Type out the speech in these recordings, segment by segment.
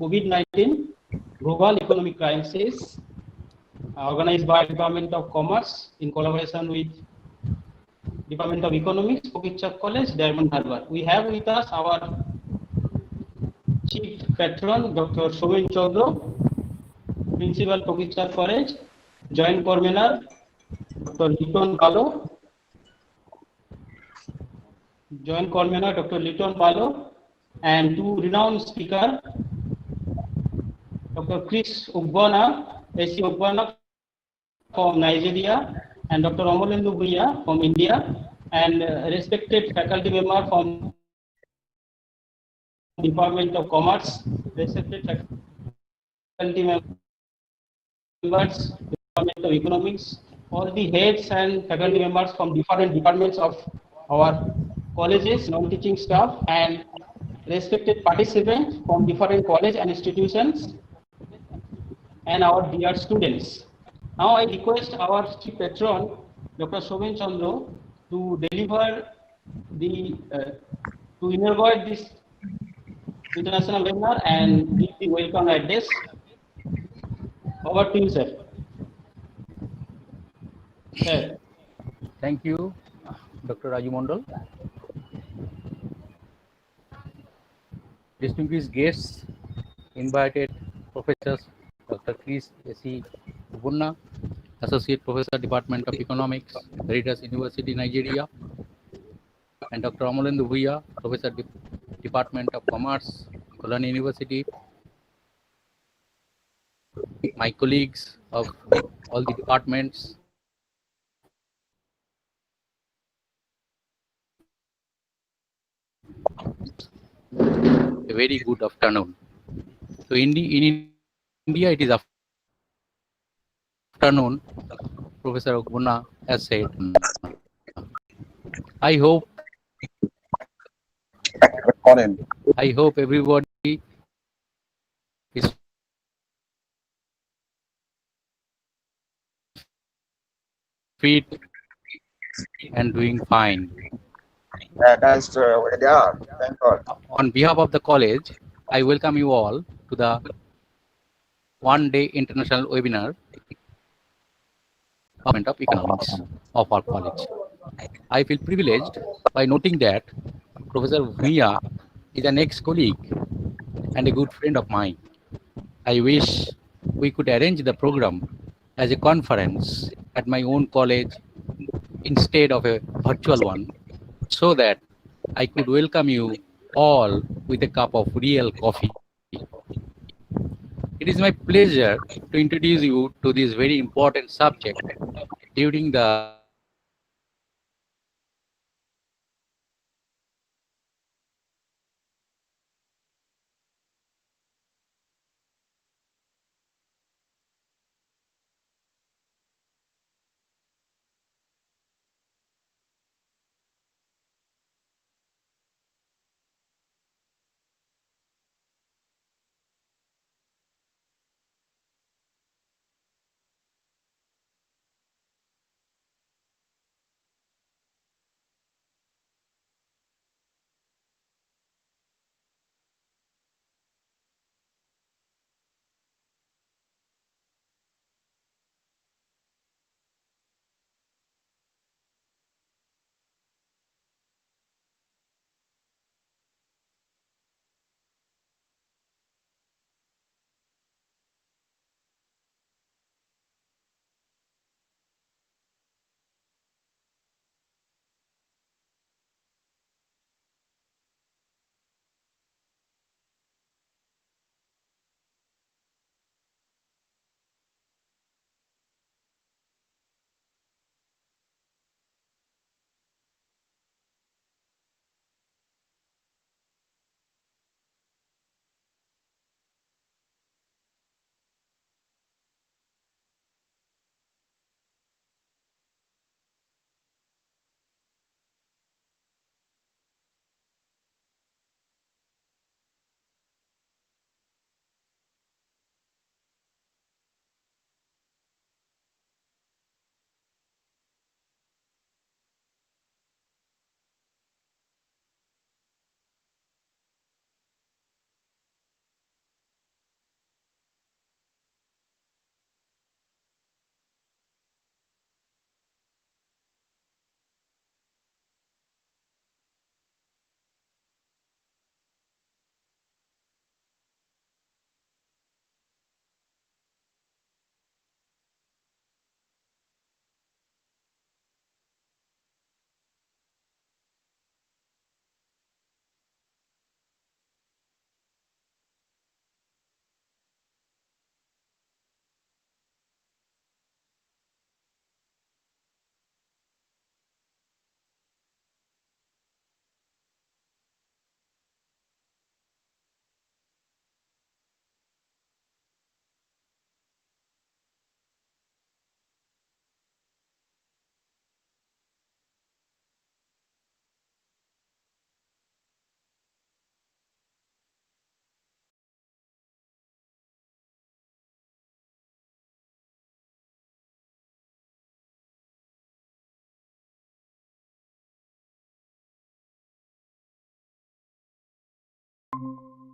COVID-19 Global Economic Crisis, organized by Department of Commerce in collaboration with Department of Economics, Fakir College, Diamond Harbour. We have with us our Chief Patron, Dr. Somen Chandra, Principal, Fakir College, Joint Convener, Dr. Liton Balo, Joint Convener, Dr. Liton Balo, and two renowned speakers, Dr. Ogbonna, AC-Ogbonna from Nigeria, and Dr. Amalendu Bhunia from India, and respected faculty member from Department of Commerce, respected faculty members, Department of Economics, all the heads and faculty members from different departments of our colleges, non-teaching staff, and respected participants from different college and institutions, and our dear students. Now I request our chief patron, Dr. Somen Chandra, to deliver the, to inaugurate this international webinar and give the welcome address. Over to you, sir. Sir. Thank you, Dr. Raju Mondal. Distinguished guests, invited professors, Dr. AC-Ogbonna, Associate Professor, Department of Economics, Veritas University, Nigeria, and Dr. Amalendu Bhunia, Professor, Department of Commerce, Kalyani University, my colleagues of all the departments, a very good afternoon. So in India it is afternoon, Professor Ogbonna has said. I hope everybody is fit and doing fine. That's where they are. Thank God. On behalf of the college, I welcome you all to the one-day international webinar of economics of our college. I feel privileged by noting that Professor Bhunia is an ex-colleague and a good friend of mine. I wish we could arrange the program as a conference at my own college instead of a virtual one, so that I could welcome you all with a cup of real coffee. It is my pleasure to introduce you to this very important subject during the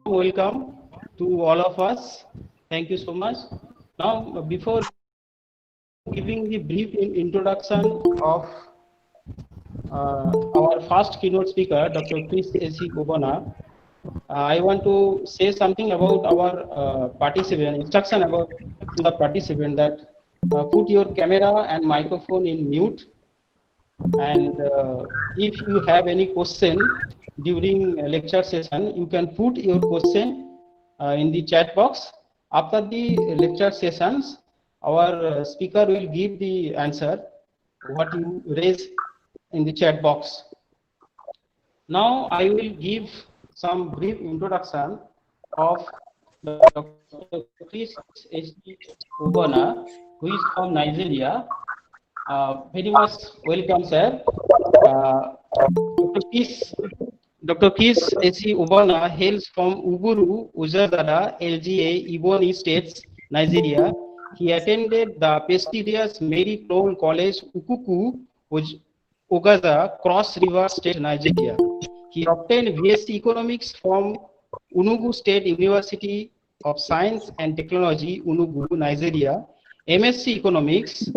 welcome to all of us. Thank you so much. Now, before giving the brief introduction of our first keynote speaker, Dr. AC-Ogbonna, I want to say something about our participant, instruction about to the participant that put your camera and microphone in mute, and if you have any question during lecture session, you can put your question in the chat box. After the lecture sessions, our speaker will give the answer what you raise in the chat box. Now I will give some brief introduction of Dr. Chris Ogbonna, who is from Nigeria. Very much welcome, sir. Dr. Chris AC-Ogbonna hails from Uburu, Uzadada, LGA, Ebonyi States, Nigeria. He attended the prestigious Mary Crown College, Ukuku, Ogaza, Cross River State, Nigeria. He obtained BSc Economics from Unugu State University of Science and Technology, Unugu, Nigeria. MSc Economics,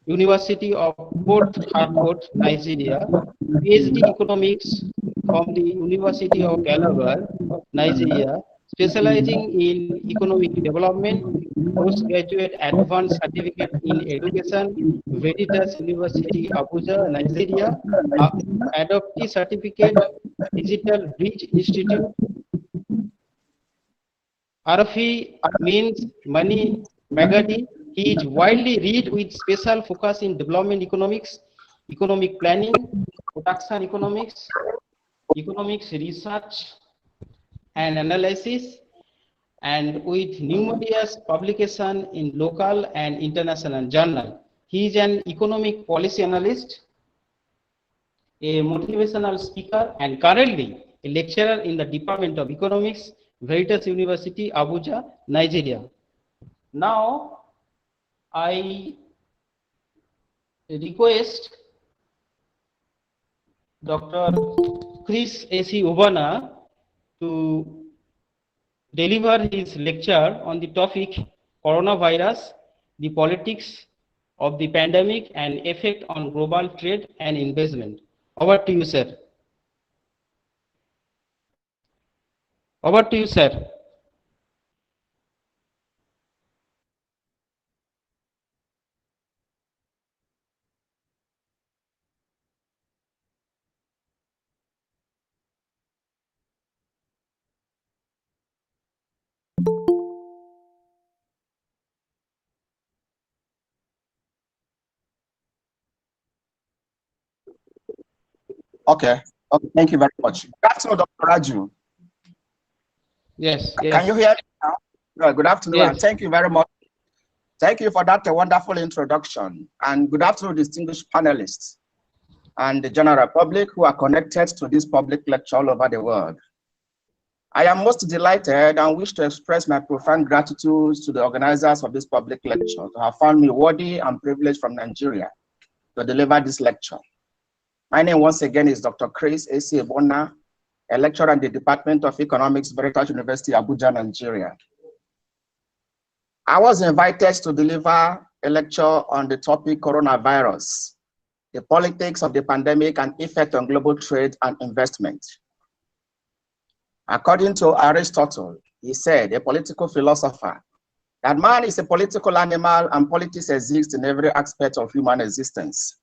University of Port Harcourt, Nigeria. PhD Economics from the University of Calabar, Nigeria, specializing in economic development. Postgraduate Advanced Certificate in Education, Veritas University, Abuja, Nigeria. Adoptee Certificate, Digital Bridge Institute. RFE means Money Magadi. He is widely read with special focus in development economics, economic planning, production economics, economics research and analysis, and with numerous publications in local and international journals. He is an economic policy analyst, a motivational speaker, and currently a lecturer in the Department of Economics, Veritas University, Abuja, Nigeria. Now, I request Dr. Chris AC-Ogbonna to deliver his lecture on the topic Coronavirus, the politics of the pandemic and effect on global trade and investment. Over to you, sir. Over to you, sir. Okay. Okay. Thank you very much. Good afternoon, Dr. Raju. Yes. Can you hear me now? Good afternoon, Yes. and thank you very much. Thank you for that wonderful introduction. And good afternoon, distinguished panelists and the general public who are connected to this public lecture all over the world. I am most delighted and wish to express my profound gratitude to the organizers of this public lecture who have found me worthy and privileged from Nigeria to deliver this lecture. My name once again is Dr. Chris AC-Ogbonna, a lecturer in the Department of Economics, Veritas University, Abuja, Nigeria. I was invited to deliver a lecture on the topic coronavirus, the politics of the pandemic and effect on global trade and investment. According to Aristotle, he said, a political philosopher, that man is a political animal and politics exists in every aspect of human existence.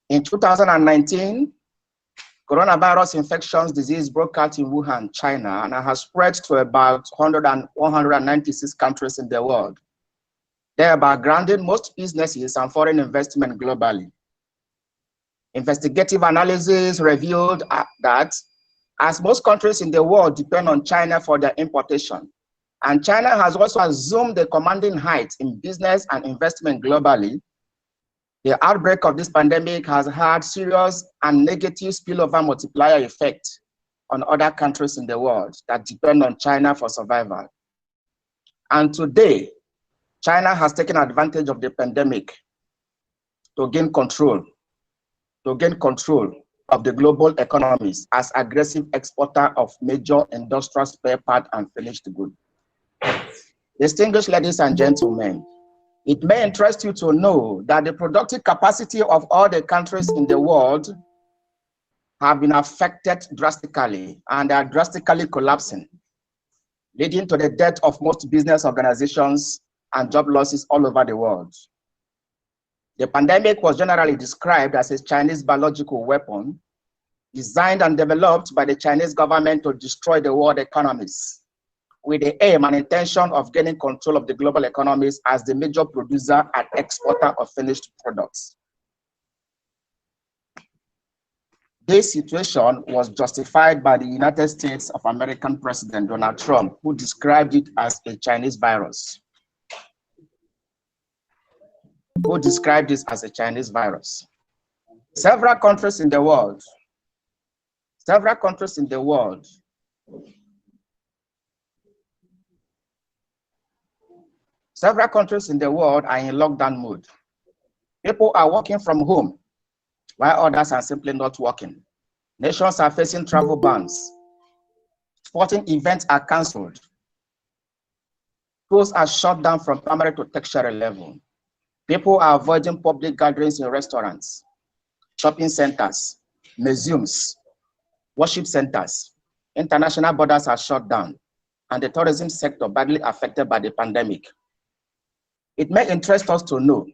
In 2019, coronavirus infectious disease broke out in Wuhan, China, and has spread to about 196 countries in the world, thereby grounding most businesses and foreign investment globally. Investigative analysis revealed that as most countries in the world depend on China for their importation, and China has also assumed the commanding height in business and investment globally, the outbreak of this pandemic has had serious and negative spillover multiplier effect on other countries in the world that depend on China for survival. And today, China has taken advantage of the pandemic to gain control of the global economies as aggressive exporter of major industrial spare part and finished goods. Distinguished ladies and gentlemen, it may interest you to know that the productive capacity of all the countries in the world have been affected drastically and are drastically collapsing, leading to the death of most business organizations and job losses all over the world. The pandemic was generally described as a Chinese biological weapon designed and developed by the Chinese government to destroy the world economies, with the aim and intention of gaining control of the global economies as the major producer and exporter of finished products. This situation was justified by the United States of American President Donald Trump, who described it as a Chinese virus. Several countries in the world are in lockdown mode. People are working from home, while others are simply not working. Nations are facing travel bans. Sporting events are cancelled. Schools are shut down from primary to tertiary level. People are avoiding public gatherings in restaurants, shopping centers, museums, worship centers. International borders are shut down, and the tourism sector badly affected by the pandemic. It may interest us to know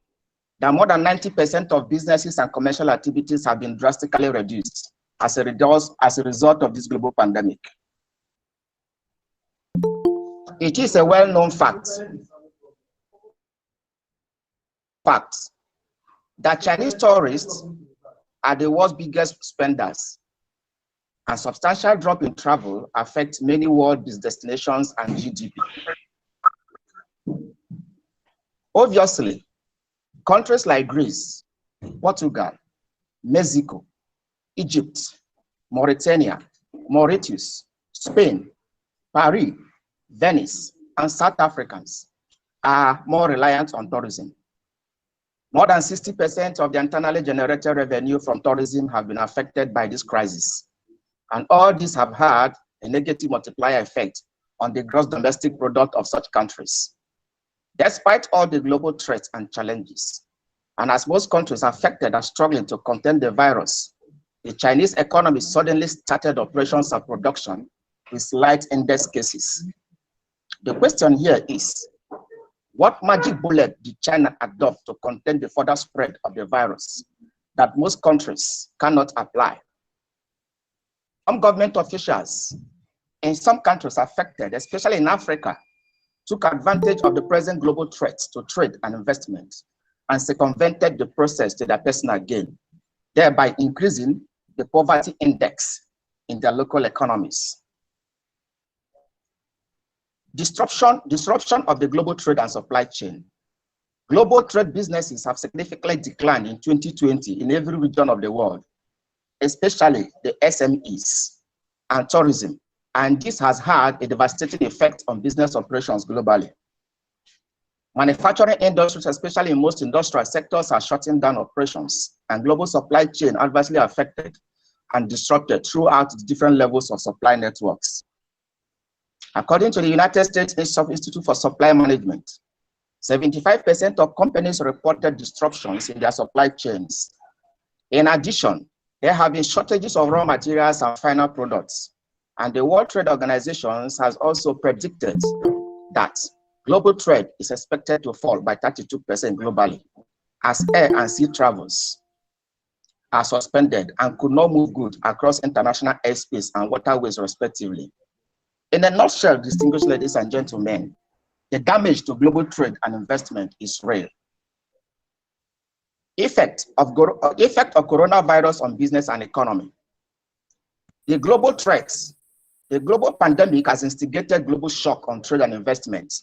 that more than 90% of businesses and commercial activities have been drastically reduced as a result of this global pandemic. It is a well-known fact that Chinese tourists are the world's biggest spenders, and substantial drop in travel affects many world destinations and GDP. Obviously, countries like Greece, Portugal, Mexico, Egypt, Mauritania, Mauritius, Spain, Paris, Venice, and South Africans are more reliant on tourism. More than 60% of the internally generated revenue from tourism have been affected by this crisis. And all these have had a negative multiplier effect on the gross domestic product of such countries. Despite all the global threats and challenges, and as most countries affected are struggling to contain the virus, the Chinese economy suddenly started operations and production with slight index cases. The question here is, what magic bullet did China adopt to contain the further spread of the virus that most countries cannot apply? Some government officials in some countries affected, especially in Africa, took advantage of the present global threats to trade and investment and circumvented the process to their personal gain, thereby increasing the poverty index in their local economies. Disruption of the global trade and supply chain. Global trade businesses have significantly declined in 2020 in every region of the world, especially the SMEs and tourism, and this has had a devastating effect on business operations globally. Manufacturing industries, especially in most industrial sectors, are shutting down operations, and global supply chain adversely affected and disrupted throughout the different levels of supply networks. According to the United States Institute for Supply Management, 75% of companies reported disruptions in their supply chains. In addition, there have been shortages of raw materials and final products, and the World Trade Organization has also predicted that global trade is expected to fall by 32% globally, as air and sea travels are suspended and could not move goods across international airspace and waterways respectively. In a nutshell, distinguished ladies and gentlemen, the damage to global trade and investment is real. Effect of coronavirus on business and economy. The global pandemic has instigated global shock on trade and investment.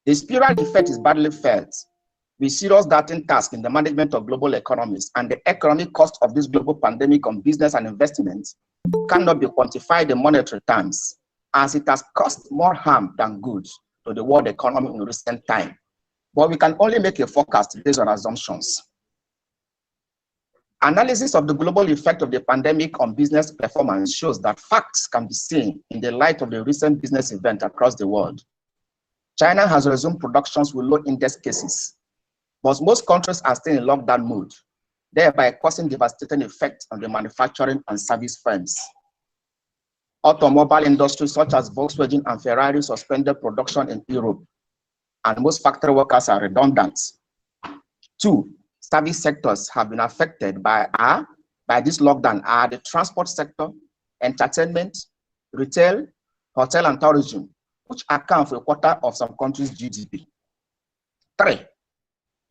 The spiral effect is badly felt, with serious daunting tasks in the management of global economies, and the economic cost of this global pandemic on business and investment cannot be quantified in monetary terms, as it has caused more harm than good to the world economy in recent time. But we can only make a forecast based on assumptions. Analysis of the global effect of the pandemic on business performance shows that facts can be seen in the light of the recent business event across the world. China has resumed productions with low index cases, but most countries are still in lockdown mode, thereby causing devastating effects on the manufacturing and service firms. Automobile industries such as Volkswagen and Ferrari suspended production in Europe, and most factory workers are redundant. 2, service sectors have been affected by this lockdown are the transport sector, entertainment, retail, hotel and tourism, which account for a quarter of some countries' GDP. 3,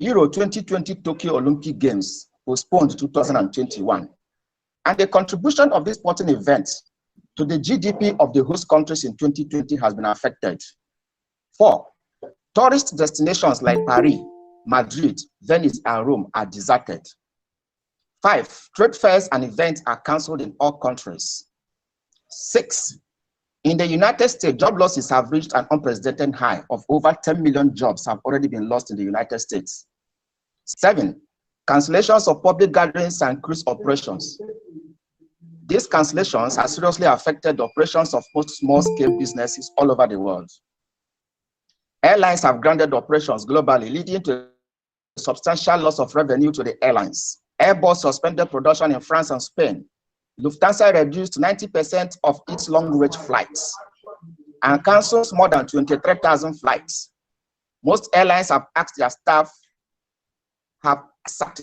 Euro 2020 Tokyo Olympic Games postponed to 2021, and the contribution of this sporting event to the GDP of the host countries in 2020 has been affected. 4, tourist destinations like Paris, Madrid, Venice, and Rome are deserted. 5, trade fairs and events are cancelled in all countries. 6, in the United States, job losses have reached an unprecedented high of over 10 million jobs have already been lost in the United States. 7, cancellations of public gatherings and cruise operations. These cancellations have seriously affected the operations of most small-scale businesses all over the world. Airlines have grounded operations globally, leading to a substantial loss of revenue to the airlines. Airbus suspended production in France and Spain. Lufthansa reduced 90% of its long-range flights and cancels more than 23,000 flights. Most airlines have sacked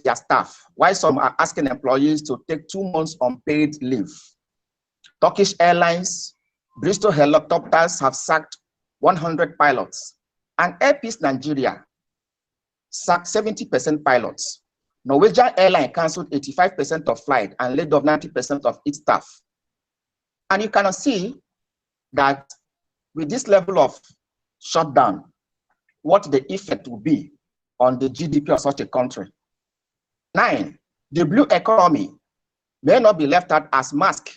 their staff, while some are asking employees to take 2 months unpaid leave. Turkish Airlines, Bristol Helicopters have sacked 100 pilots, and Air Peace Nigeria sacked 70% pilots. Norwegian Airlines cancelled 85% of flight and laid off 90% of its staff. And you cannot see that with this level of shutdown, what the effect will be on the GDP of such a country. 9, the blue economy may not be left out as Maersk,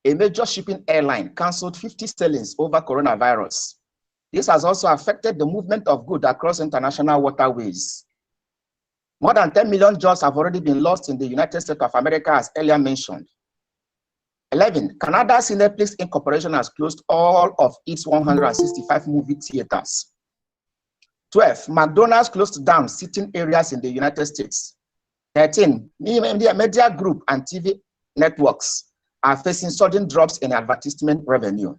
a major shipping airline, cancelled 50 sailings over coronavirus. This has also affected the movement of goods across international waterways. More than 10 million jobs have already been lost in the United States of America, as earlier mentioned. 11, Canada's Cineplex Incorporation has closed all of its 165 movie theaters. 12, McDonald's closed down sitting areas in the United States. 13, media group and TV networks are facing sudden drops in advertisement revenue.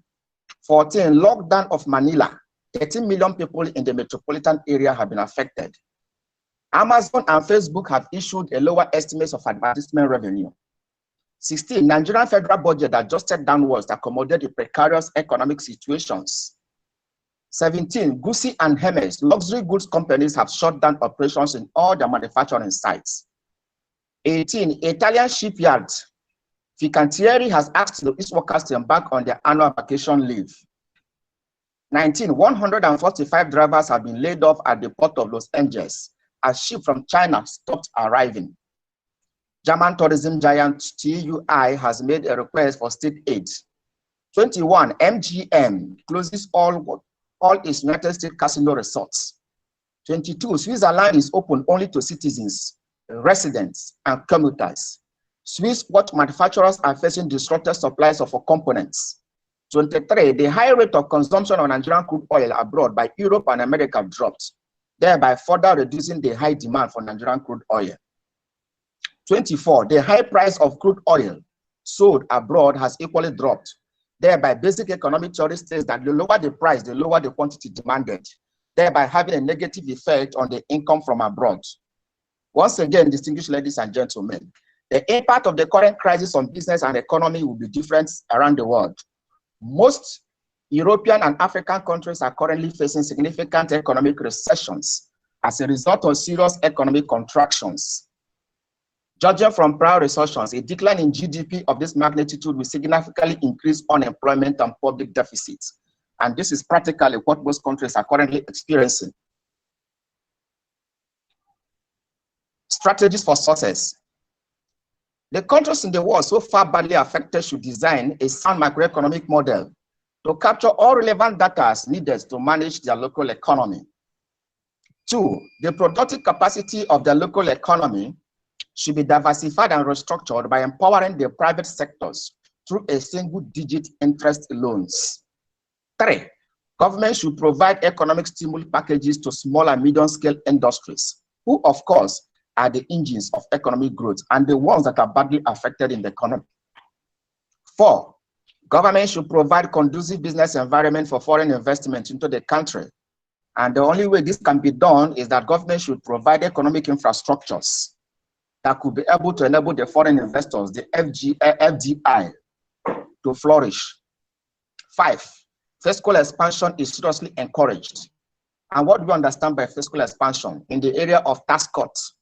14, lockdown of Manila. 13 million people in the metropolitan area have been affected. Amazon and Facebook have issued a lower estimate of advertisement revenue. 16, Nigerian federal budget adjusted downwards to accommodate the precarious economic situations. 17, Gucci and Hermes, luxury goods companies, have shut down operations in all their manufacturing sites. 18, Italian shipyard Fincantieri has asked its workers to embark on their annual vacation leave. 19, 145 drivers have been laid off at the port of Los Angeles as ships from China stopped arriving. German tourism giant TUI has made a request for state aid. 21, MGM closes all its United States casino resorts. 22, Switzerland is open only to citizens, residents, and commuters. Swiss watch manufacturers are facing disrupted supplies of components. 23, the high rate of consumption of Nigerian crude oil abroad by Europe and America dropped, thereby further reducing the high demand for Nigerian crude oil. 24, the high price of crude oil sold abroad has equally dropped, thereby basic economic theory states that the lower the price, the lower the quantity demanded, thereby having a negative effect on the income from abroad. Once again, distinguished ladies and gentlemen, the impact of the current crisis on business and economy will be different around the world. Most European and African countries are currently facing significant economic recessions as a result of serious economic contractions. Judging from prior recessions, a decline in GDP of this magnitude will significantly increase unemployment and public deficits. And this is practically what most countries are currently experiencing. Strategies for success. The countries in the world so far badly affected should design a sound macroeconomic model to capture all relevant data needed to manage their local economy. 2, the productive capacity of the local economy should be diversified and restructured by empowering the private sectors through a single-digit interest loans. 3, government should provide economic stimulus packages to small and medium-scale industries, who, of course, are the engines of economic growth and the ones that are badly affected in the economy. 4, government should provide conducive business environment for foreign investment into the country. And the only way this can be done is that government should provide economic infrastructures that could be able to enable the foreign investors, the FDI, to flourish. 5, fiscal expansion is seriously encouraged. And what do we understand by fiscal expansion? In the area of tax cuts,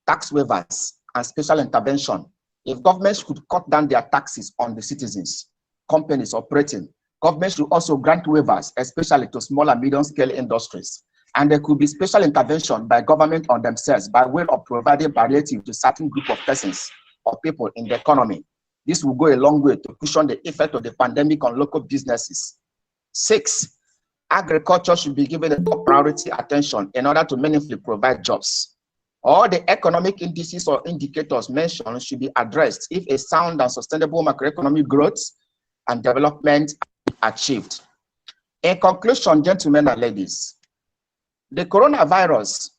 tax waivers, and special intervention, if governments could cut down their taxes on the citizens, companies operating, government should also grant waivers, especially to small and medium-scale industries. And there could be special intervention by government on themselves by way of providing palliative to certain group of persons or people in the economy. This will go a long way to cushion the effect of the pandemic on local businesses. 6, agriculture should be given a top priority attention in order to meaningfully provide jobs. All the economic indices or indicators mentioned should be addressed if a sound and sustainable macroeconomic growth and development are achieved. In conclusion, gentlemen and ladies, the coronavirus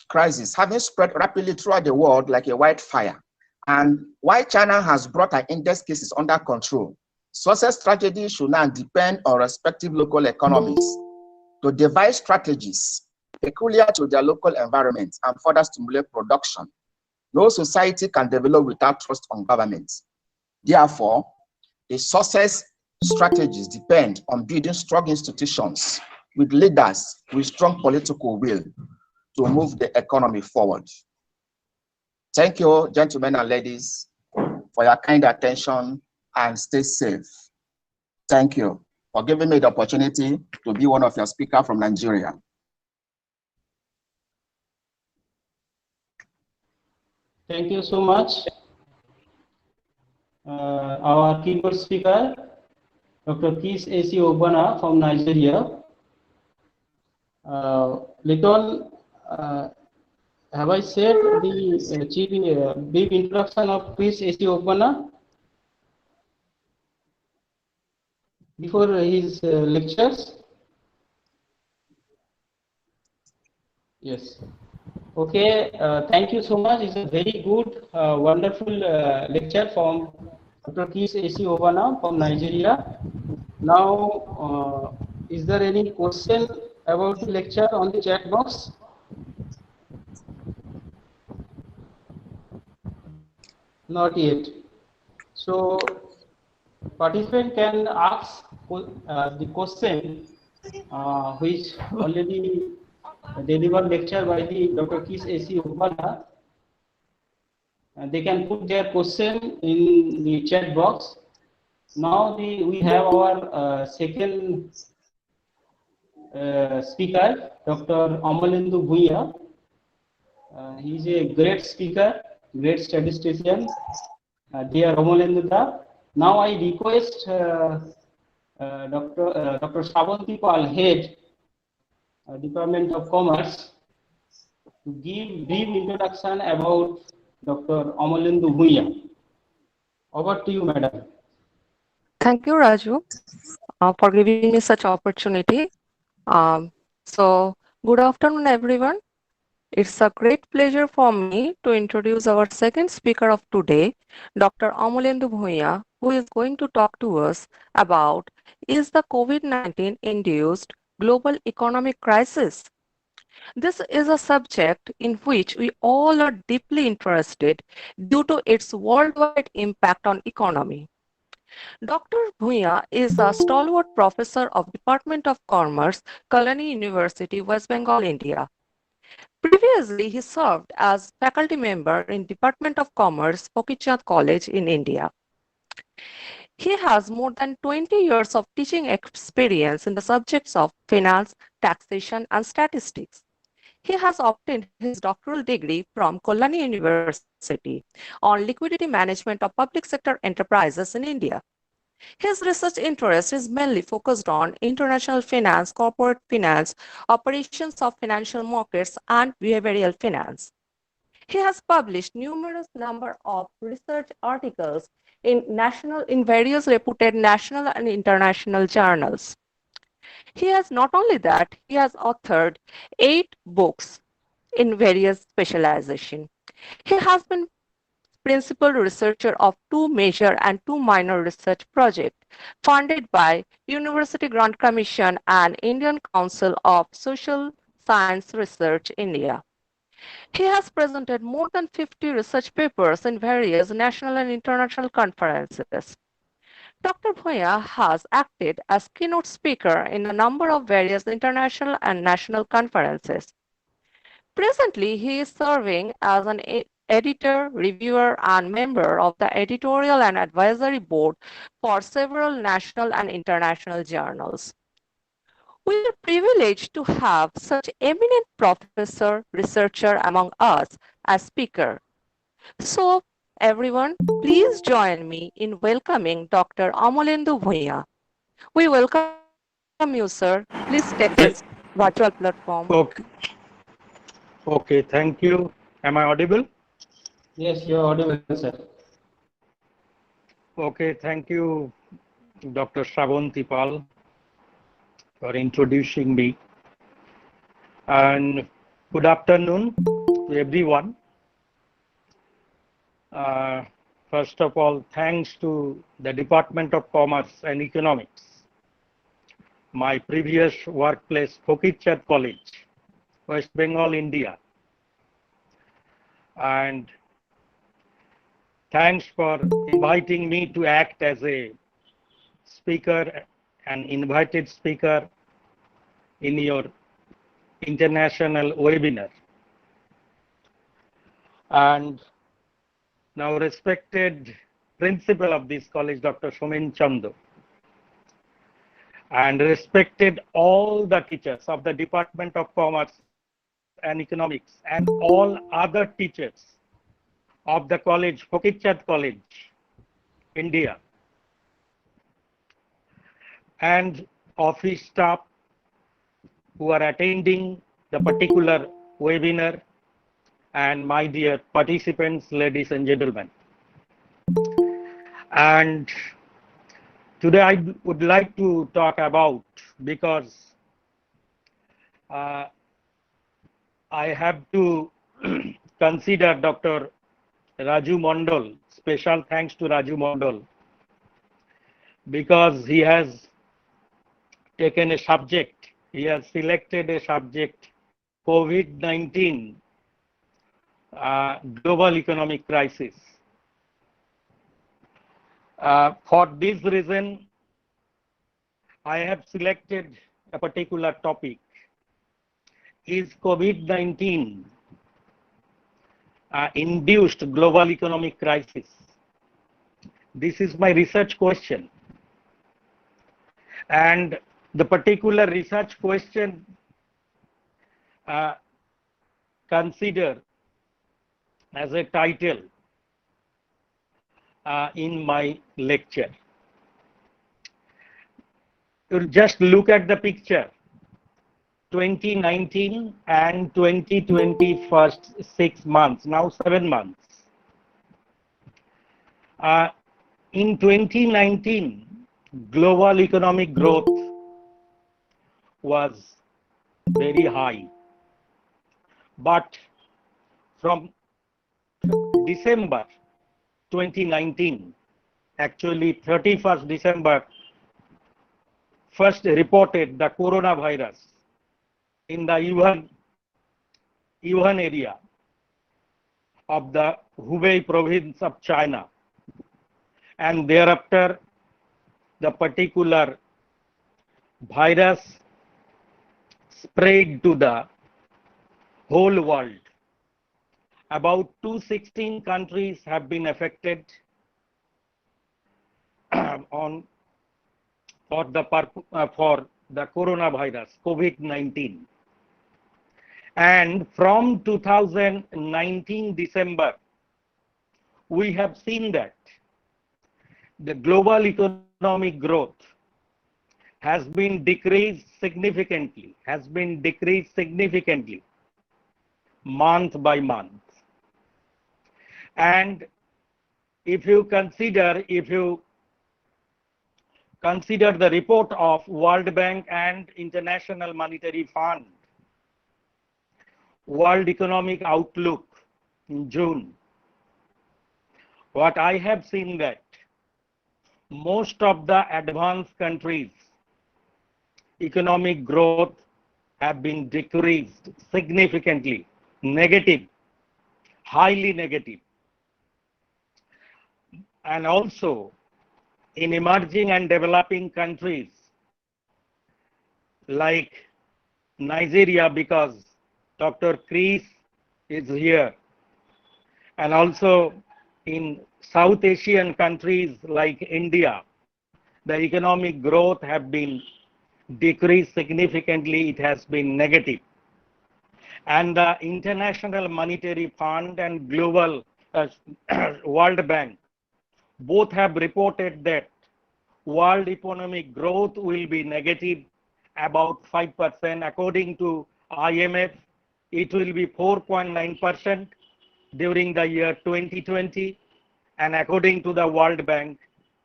crisis having spread rapidly throughout the world like a wildfire, and while China has brought her index cases under control, success strategy should now depend on respective local economies to devise strategies peculiar to their local environment and further stimulate production. No society can develop without trust on governments. Therefore, the success strategies depend on building strong institutions with leaders with strong political will to move the economy forward. Thank you, gentlemen and ladies, for your kind attention, and stay safe. Thank you for giving me the opportunity to be one of your speakers from Nigeria. Thank you so much. Our keynote speaker, Dr. AC-Ogbonna from Nigeria. Have I said the brief introduction of AC-Ogbonna before his lectures? Yes. Okay, thank you so much. It's a very good, wonderful lecture from Dr. AC-Ogbonna from Nigeria. Now, is there any question about the lecture on the chat box? Not yet. So, participant can ask the question which already delivered lecture by the Dr. AC-Ogbonna. They can put their question in the chat box. Now we have our second speaker, Dr. Amalendu Bhunia. He is a great speaker, great statistician. Dear Amalendu, now I request Dr. Shravanti Pal, Head, Department of Commerce, to give brief introduction about Dr. Amalendu Bhunia. Over to you, madam. Thank you, Raju, for giving me such opportunity. So, good afternoon, everyone. It's a great pleasure for me to introduce our second speaker of today, Dr. Amalendu Bhunia, who is going to talk to us about is the COVID-19 induced global economic crisis. This is a subject in which we all are deeply interested due to its worldwide impact on economy. Dr. Bhunia is a stalwart professor of Department of Commerce, Kalyani University, West Bengal, India. Previously, he served as faculty member in Department of Commerce, Fakir College in India. He has more than 20 years of teaching experience in the subjects of finance, taxation, and statistics. He has obtained his doctoral degree from Kalyani University on liquidity management of public sector enterprises in India. His research interest is mainly focused on international finance, corporate finance, operations of financial markets, and behavioral finance. He has published numerous number of research articles in various reputed national and international journals. He has not only that, he has authored 8 books in various specialization. He has been principal researcher of 2 major and 2 minor research projects funded by University Grant Commission and Indian Council of Social Science Research, India. He has presented more than 50 research papers in various national and international conferences. Dr. Bhunia has acted as keynote speaker in a number of various international and national conferences. Presently, he is serving as an editor, reviewer, and member of the editorial and advisory board for several national and international journals. We are privileged to have such eminent professor, researcher among us as speaker. So, everyone, please join me in welcoming Dr. Amalendu Bhunia. We welcome you, sir. Please take this virtual platform. Okay, okay, thank you. Am I audible? Yes, you are audible, sir. Okay, thank you, Dr. Shravanti Pal, for introducing me. And good afternoon to everyone. First of all, thanks to the Department of Commerce and Economics, my previous workplace, Fakir College, West Bengal, India. And thanks for inviting me to act as a speaker, an invited speaker in your international webinar. And now respected principal of this college, Dr. Somen Chando, and respected all the teachers of the Department of Commerce and Economics and all other teachers of the college, Fakir College, India, and office staff who are attending the particular webinar, and my dear participants, ladies and gentlemen. And today I would like to talk about, because I have to consider Dr. Raju Mondal, special thanks to Raju Mondal, because he has taken a subject, he has selected a subject, COVID-19, global economic crisis. For this reason, I have selected a particular topic. Is COVID-19 induced global economic crisis? This is my research question. And the particular research question consider as a title in my lecture. You just look at the picture. 2019 and 2020 first 6 months, now 7 months. In 2019, global economic growth was very high. But from December 2019, actually 31st December, first reported the coronavirus in the Wuhan area of the Hubei province of China. And thereafter, the particular virus spread to the whole world. About 216 countries have been affected for the coronavirus, COVID-19. And from 2019 December, we have seen that the global economic growth has been decreased significantly, month by month. And if you consider the report of World Bank and International Monetary Fund, World Economic Outlook in June, what I have seen that most of the advanced countries' economic growth have been decreased significantly, negative, highly negative. And also in emerging and developing countries like Nigeria, because Dr. Chris is here, and also in South Asian countries like India, the economic growth have been decreased significantly. It has been negative. And the International Monetary Fund and Global World Bank both have reported that world economic growth will be negative about 5%. According to IMF, it will be 4.9% during the year 2020. And according to the World Bank,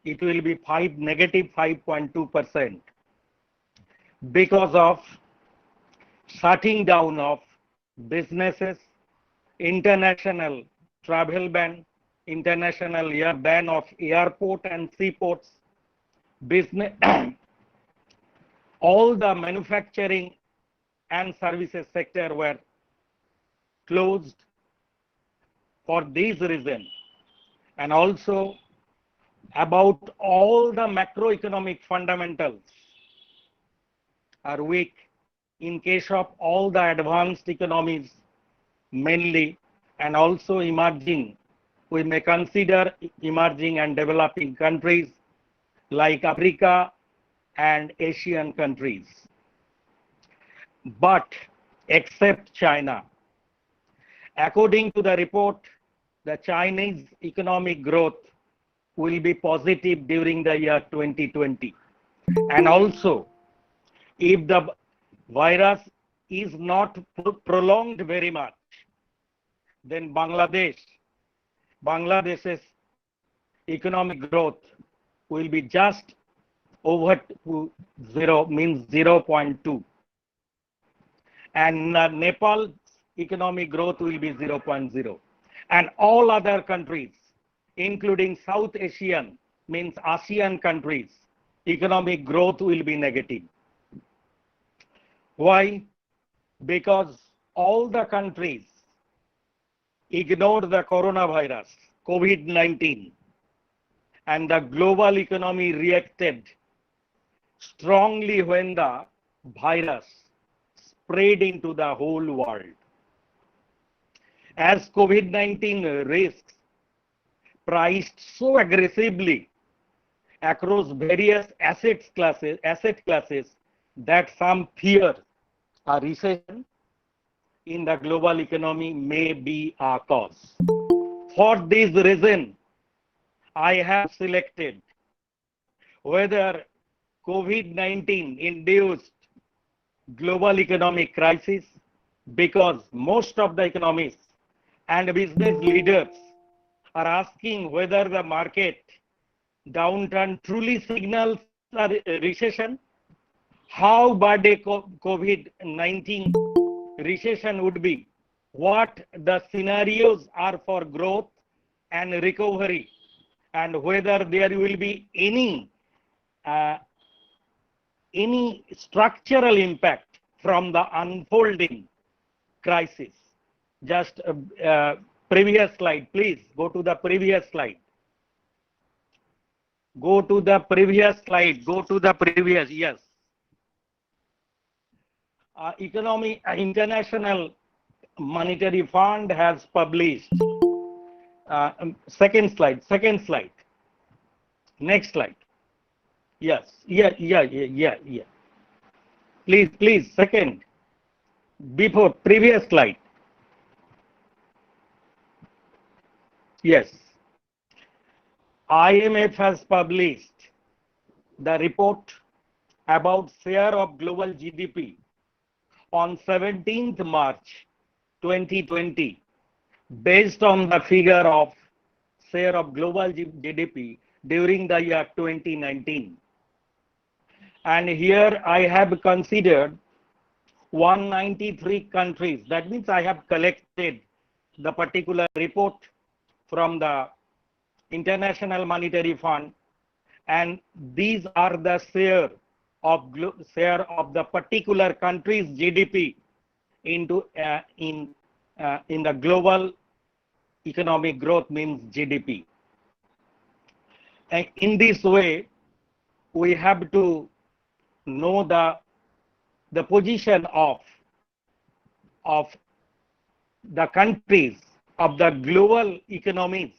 it will be negative 5.2% because of shutting down of businesses, international travel ban, international air ban of airport and seaports, business, all the manufacturing and services sector were closed for these reasons. And also about all the macroeconomic fundamentals are weak in case of all the advanced economies mainly, and also emerging. We may consider emerging and developing countries like Africa and Asian countries. But except China, according to the report, the Chinese economic growth will be positive during the year 2020. And also, if the virus is not prolonged very much, then Bangladesh's economic growth will be just over to 0, means 0.2. And Nepal's economic growth will be 0.0. And all other countries, including South Asian, means ASEAN countries, economic growth will be negative. Why? Because all the countries ignored the coronavirus, COVID-19, and the global economy reacted strongly when the virus spread into the whole world. As COVID-19 risks priced so aggressively across various asset classes that some fear a recession in the global economy may be a cause. For this reason, I have selected whether COVID-19 induced global economic crisis, because most of the economists and business leaders are asking whether the market downturn truly signals a recession, how bad a COVID-19 recession would be, what the scenarios are for growth and recovery, and whether there will be any structural impact from the unfolding crisis. Just previous slide, please. Go to the previous slide. Go to the previous slide. Go to the previous, yes. International Monetary Fund has published, second slide, next slide. Yes, yeah. Please, second, before, previous slide. Yes. IMF has published the report about share of global GDP on 17th March 2020, based on the figure of share of global GDP during the year 2019. And here I have considered 193 countries. That means I have collected the particular report from the International Monetary Fund, and these are the share of the particular country's GDP into in the global economic growth, means GDP. And in this way, we have to know the position of the countries of the global economies,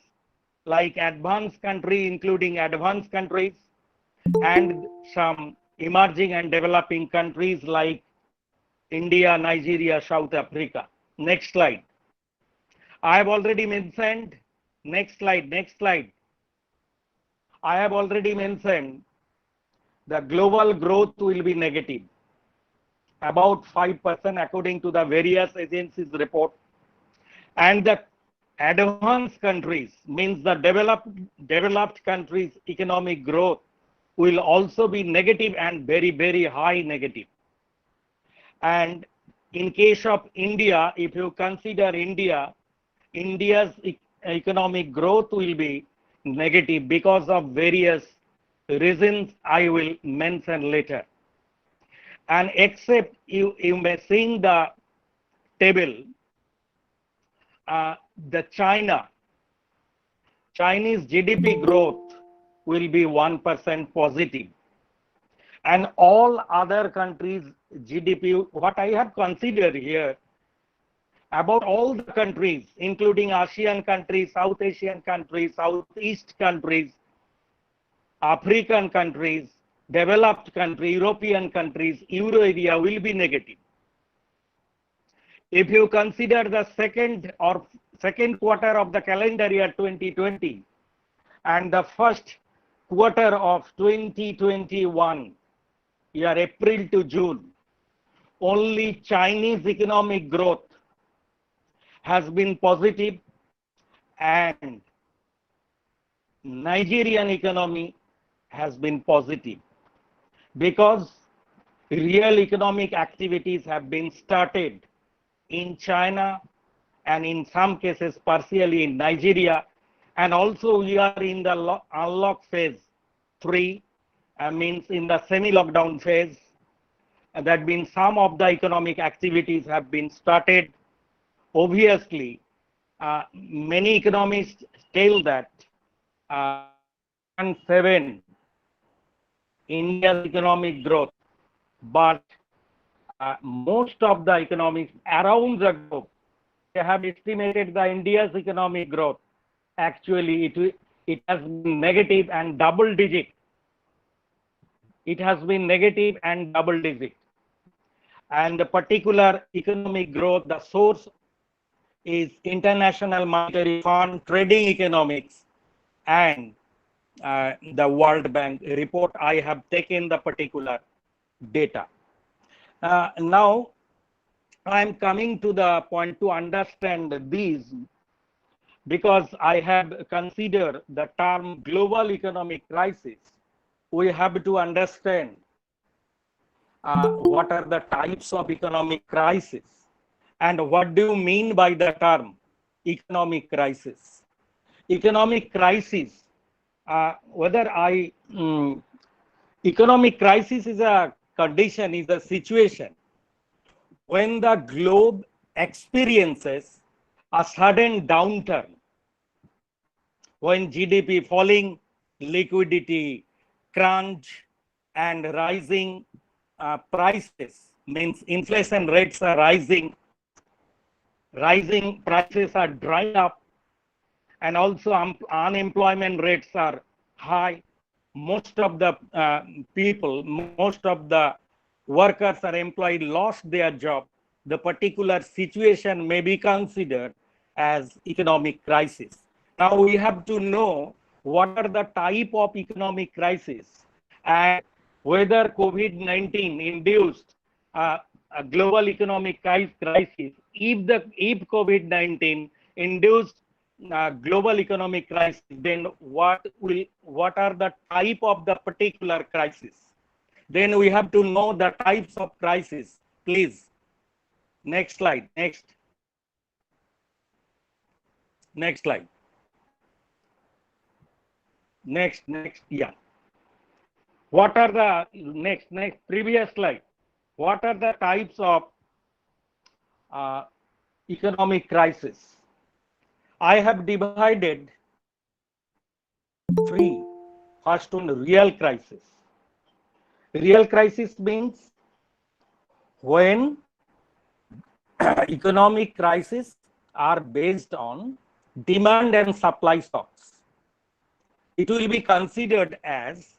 like advanced country, including advanced countries, and some emerging and developing countries like India, Nigeria, South Africa. Next slide. I have already mentioned, next slide. I have already mentioned the global growth will be negative, about 5% according to the various agencies' report. And the advanced countries, means the developed countries' economic growth will also be negative, and very, very high negative. And in case of India, if you consider India's economic growth will be negative because of various reasons I will mention later. And except you may see the table, the Chinese GDP growth will be 1% positive. And all other countries' GDP, what I have considered here, about all the countries, including ASEAN countries, South Asian countries, Southeast countries, African countries, developed countries, European countries, Euro area will be negative. If you consider the second quarter of the calendar year 2020 and the first quarter of 2021, year April to June, only Chinese economic growth has been positive, and Nigerian economy has been positive, because real economic activities have been started in China and in some cases partially in Nigeria, and also we are in the unlock phase 3, means in the semi-lockdown phase. And that means some of the economic activities have been started. Obviously, many economists tell that 7 India's economic growth, but most of the economists around the globe, they have estimated the India's economic growth. Actually, it has been negative and double digit. It has been negative and double digit. And the particular economic growth, the source is International Monetary Fund, trading economics, and the World Bank report. I have taken the particular data. Now, I am coming to the point to understand these, because I have considered the term global economic crisis. We have to understand what are the types of economic crisis, and what do you mean by the term economic crisis. Economic crisis, economic crisis is a condition, is a situation when the globe experiences a sudden downturn, when GDP falling, liquidity crunch, and rising prices, means inflation rates are rising prices are drying up, and also unemployment rates are high. Most of the people, most of the workers are employed, lost their job. The particular situation may be considered as economic crisis. Now we have to know what are the type of economic crisis, and whether COVID-19 induced a global economic crisis. If COVID-19 induced global economic crisis, then what are the type of the particular crisis? Then we have to know the types of crisis. Please, next slide. Next slide. Next, yeah. What are the next previous slide? What are the types of economic crisis? I have divided three. First one, real crisis. Real crisis means when economic crises are based on demand and supply shocks. It will be considered as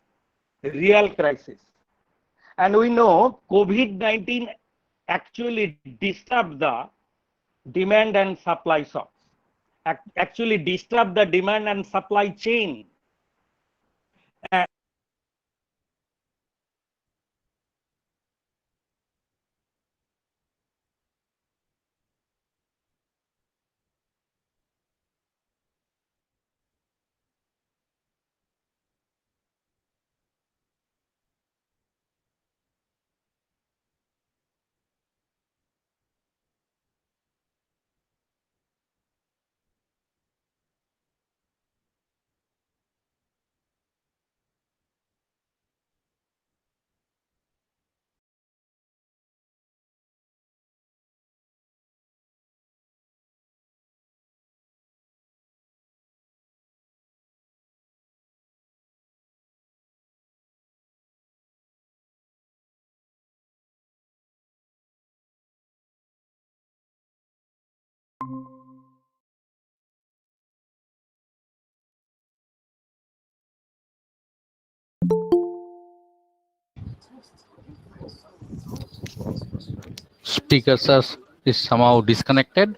real crisis. And we know COVID-19 actually disturbed the demand and supply shocks, actually disturbed the demand and supply chain. Speaker sir is somehow disconnected.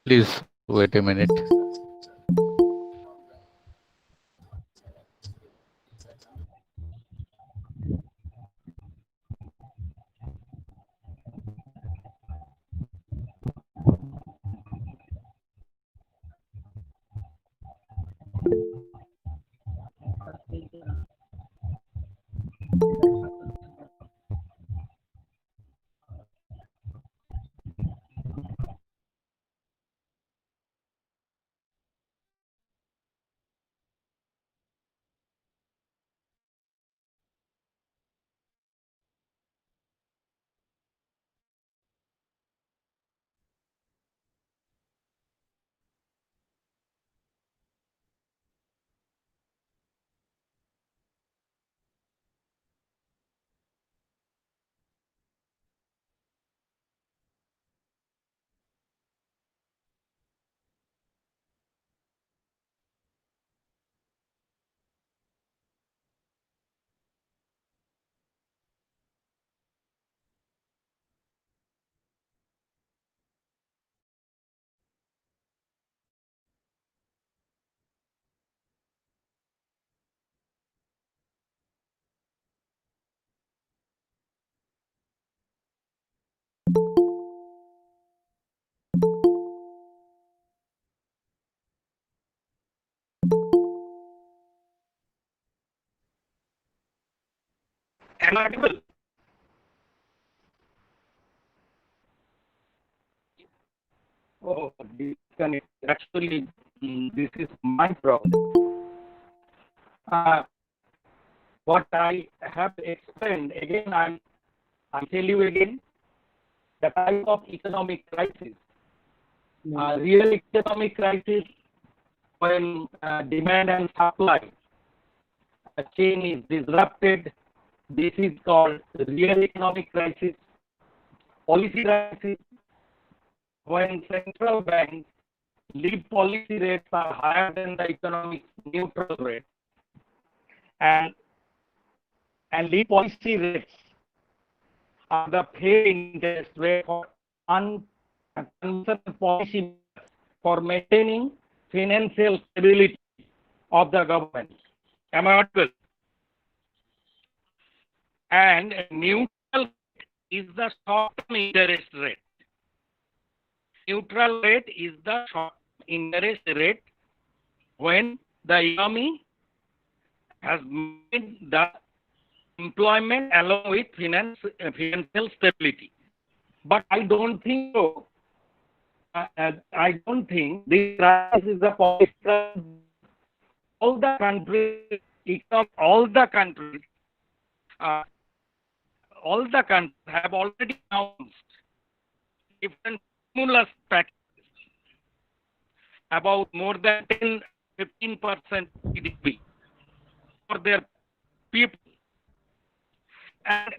Please wait a minute. Am I audible? Oh, disconnect. Actually, this is my problem. What I have explained, again, I tell you again, the type of economic crisis. Real economic crisis, when demand and supply chain is disrupted, this is called real economic crisis. Policy crisis, when central banks leave policy rates are higher than the economic neutral rate, and leave policy rates are the paid interest rate for unconventional policy for maintaining financial stability of the government. Am I audible? And neutral is the short-term interest rate. neutral rate is the short interest rate when the economy has made the employment along with financial stability. But I don't think so. I don't think this crisis is a political. All the countries, uh, all the countries have already announced different stimulus packages about more than 10-15% GDP for their people. And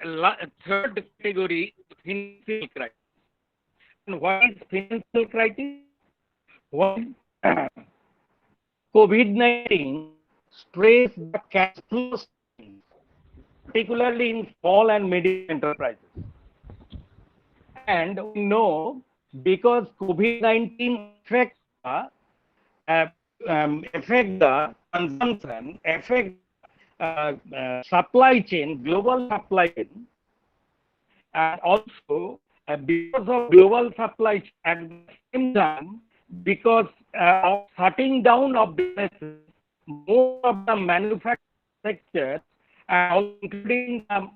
third category, financial crisis. And what is financial crisis? When COVID-19 stressed the cash flow, particularly in small and medium enterprises. And we know because COVID-19 affect the consumption, affect supply chain, global supply chain, and also because of global supply chain, at the same time, because of shutting down of businesses, most of the manufacturing sector, including the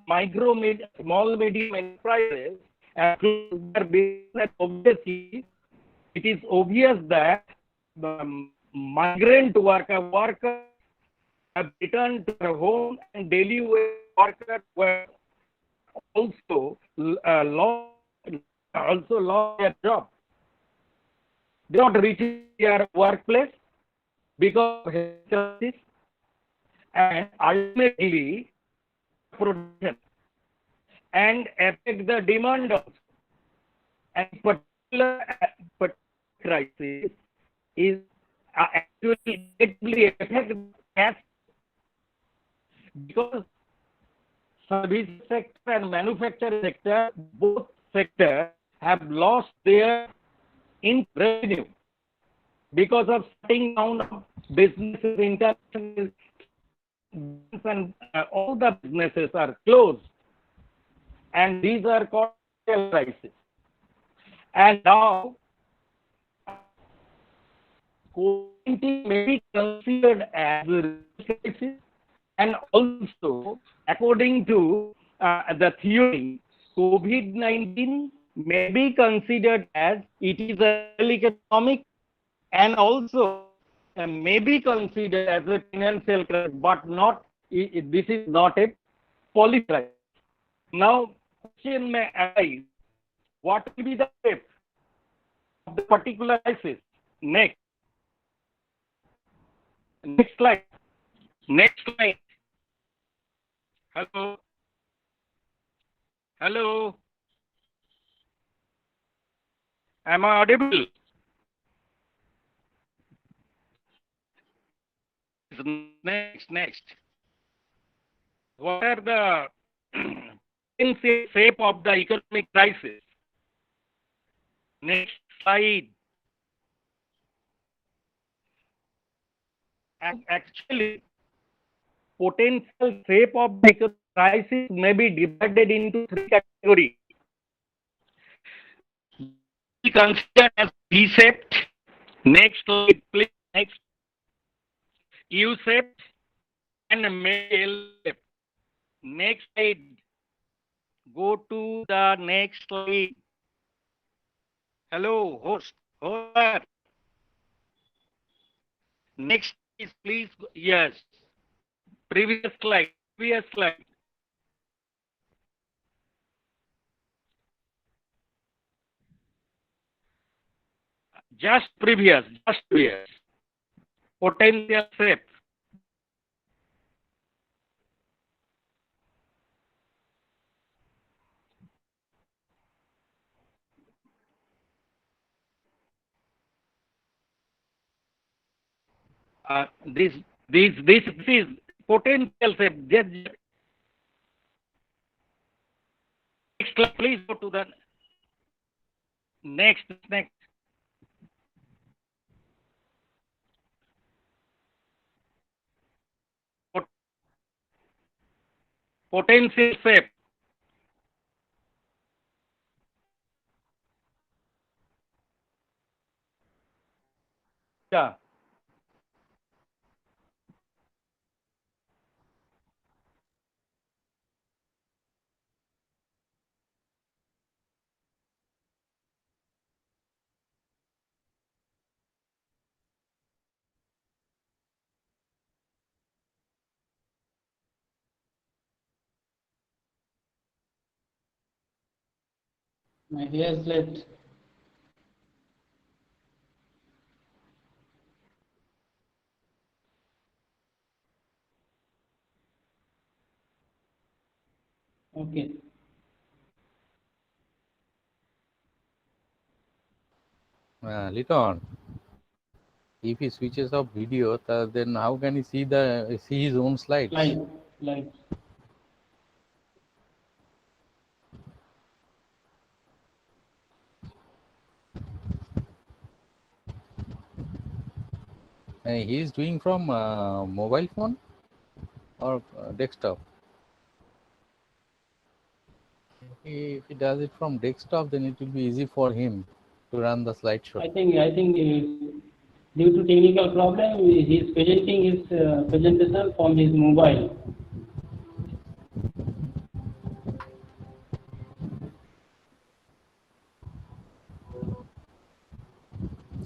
small, medium enterprises, their business, obviously, it is obvious that migrant workers have returned to their home, and daily workers were also lost their job. They not reaching their workplace because of health crisis, and ultimately production and affect the demand also. And particular crisis is actually negatively affect cash, because service sector and manufacturing sector, both sectors have lost their revenue because of shutting down of businesses, international, and all the businesses are closed, and these are called crisis. And now COVID-19 may be considered as a crisis, and also according to the theory, COVID-19 may be considered as it is a real economic, and also may be considered as a financial crisis, but not. This is not a political crisis. Now, question may arise: what will be the shape of the particular crisis? Next slide. Next slide. Hello. Hello. Am I audible? Next. What are the shape of the economic crisis? Next slide. Actually, potential shape of the economic crisis may be divided into three categories. We consider as V-shaped. Next slide, please. Next. U-shaped and L-shaped. Next slide. Go to the next slide. Hello, host. Next is please. Yes. Previous slide. Just previous. Potential shape. This is potential shape. Just next slide, please go to the next. Potential shape. Yeah. My hair is left. Okay. Liton, if he switches off video, then how can he see his own slides? Live. He is doing from mobile phone or desktop. If he does it from desktop, then it will be easy for him to run the slideshow. I think due to technical problem, he is presenting his presentation from his mobile.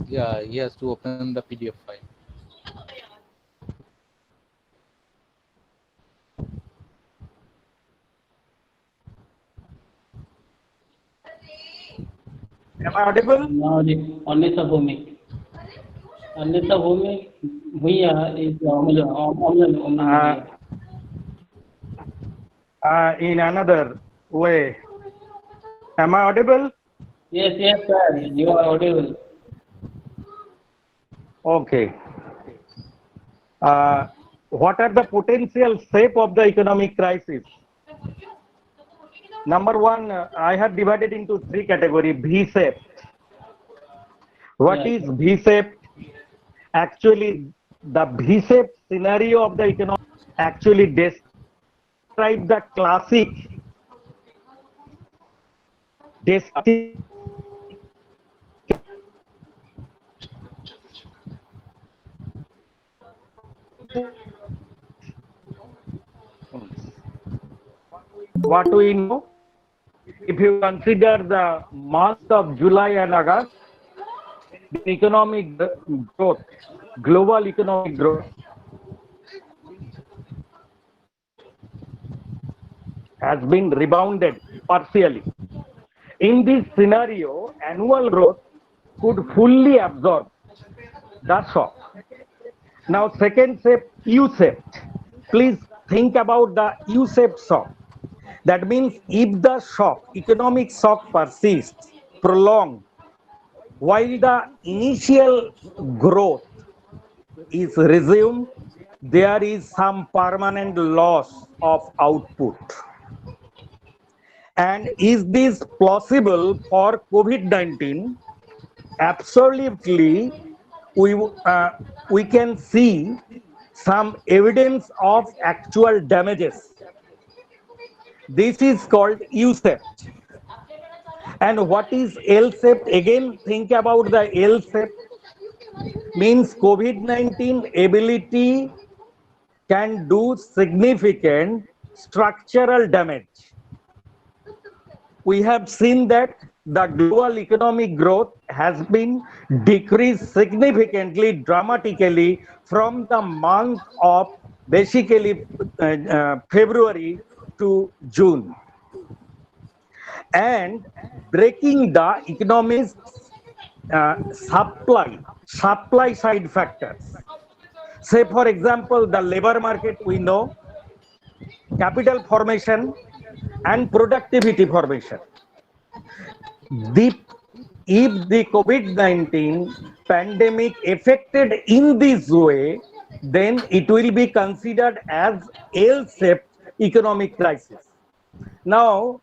Yeah, he has to open the PDF file. Am I audible? Now the Annetha Bhumik. Annetha Bhumik, Bhunia is Amalendu. In another way. Am I audible? Yes, sir. You are audible. Okay. What are the potential shape of the economic crisis? Number one, I have divided into three categories: V-shaped. What is V-shaped? Actually, the V-shaped scenario of the economy actually describe the classic what we know. If you consider the month of July and August, the economic growth, global economic growth has been rebounded partially. In this scenario, annual growth could fully absorb the shock. Now, second shape, U-shaped. Please think about the U-shaped shock. That means if the shock, economic shock persists, prolonged, while the initial growth is resumed, there is some permanent loss of output. And is this plausible for COVID-19? Absolutely. We can see some evidence of actual damages. This is called U-shaped. And what is L-shaped? Again, think about the L-shaped. Means COVID-19 ability can do significant structural damage. We have seen that the global economic growth has been decreased significantly, dramatically from the month of basically February to June. And breaking the economic's supply side factors. Say, for example, the labor market, we know, capital formation and productivity formation. If the COVID-19 pandemic affected in this way, then it will be considered as L-shaped economic crisis. Now,